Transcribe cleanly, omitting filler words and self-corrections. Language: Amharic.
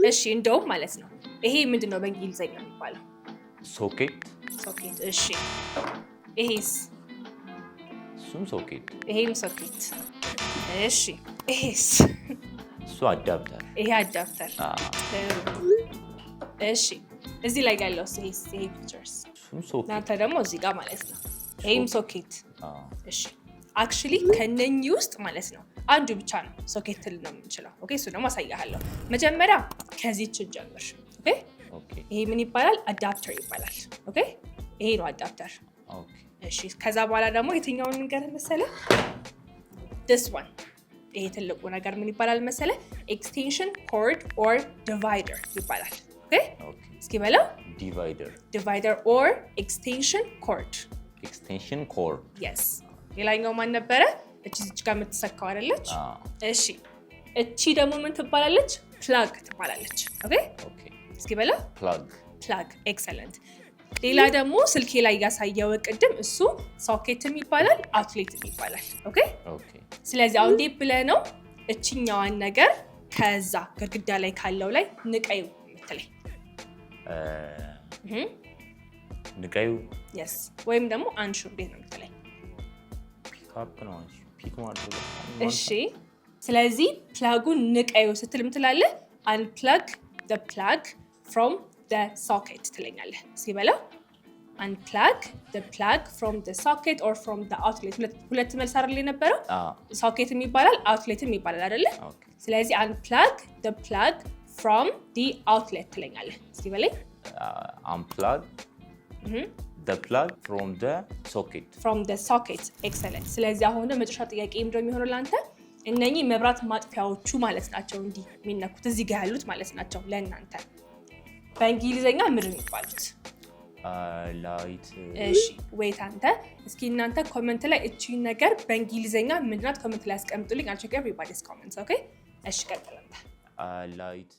እሺ እንደውም ማለት ነው ይሄ ምንድነው በእንግሊዘኛ የሚባለው? ሶኬት እሺ ይሄስ? እሱም ሶኬት። ይሄም ሶኬት። እሺ ይሄስ? እሱ አዳፕተር። ይሄ አዳፕተር። እሺ እዚህ ላይ ያለው ይሄ ፒክቸርስ? እሱም ሶኬት። እናንተ ደግሞ እዚህ ጋር ማለት ነው ይሄም ሶኬት። እሺ አክቹሊ ከነኚህ ውስጥ ማለት ነው አንዱ ብቻ ነው ሶኬት ልል ነው የምንችለው። ኦኬ እሱ ደግሞ አሳያለሁ። መጀመሪያ ከዚህች ጀምር። ኦኬ ይሄ ምን ይባላል? አዳፕተር ይባላል። ኦኬ ይሄ ነው አዳፕተር። ኦኬ እሺ ከዛ በኋላ ደግሞ የትኛውን ነገር መሰለ? this one ይሄ ትልቁ ነገር ምን ይባላል መሰለ? ኤክስቴንሽን ኮርድ ኦር ዲቫይደር ይባላል። ኦኬ እስኪ በለው። ዲቫይደር ኦር ኤክስቴንሽን ኮርድ። ኤክስቴንሽን ኮርድ yes ሌላኛው ማን ነበረ? እቺ እዚህ ጋር የምትሰካው አይደለች? እሺ እቺ ደግሞ ምን ትባላለች? ፕላግ ትባላለች። ኦኬ እስኪ በለው። ፕላግ ኤክሰለንት። ሌላ ደግሞ ስልኬ ላይ ያሳየው ቅድም እሱ ሶኬትም ይባላል አውትሌትም ይባላል። ኦኬ ስለዚህ አሁን እንዴት ብለህ ነው እቺኛዋን ነገር ከዛ ግድግዳ ላይ ካለው ላይ ንቀዩ የምትለኝ? ንቀዩ yes ወይም ደግሞ አንሹ እንዴት ነው የምትለኝ? እሺ ስለዚህ ፕላጉን ንቀዩ ስትል ምትላለህ unplug the plug from the socket ትለኛለህ። እስኪ በለው unplug the plug from the socket or from the outlet። ሁለት መልስ አይደል የነበረው? ሶኬትም ይባላል አውትሌትም ይባላል አይደለ? ስለዚህ unplug the plug from the outlet ትለኛለህ። እስኪ በለኝ unplug the plug from the socket excellent። ስለዚህ አሁን መጨረሻ ጥያቄ ምንድነው የሚሆነው ላንተ? እነኚህ መብራት ማጥፊያዎቹ ማለት ናቸው እንዲህ የሚነኩት እዚህ ጋር ያሉት ማለት ናቸው ለእናንተ በእንግሊዘኛ ምንድን ነው የሚባሉት? ላይት። እሺ ወይት አንተ እስኪ እናንተ ኮሜንት ላይ እቺ ነገር በእንግሊዘኛ ምንድናት ኮሜንት ላይ አስቀምጡልኝ። I'll check everybody's comments. Okay እሺ ቀጥል አንተ። ላይት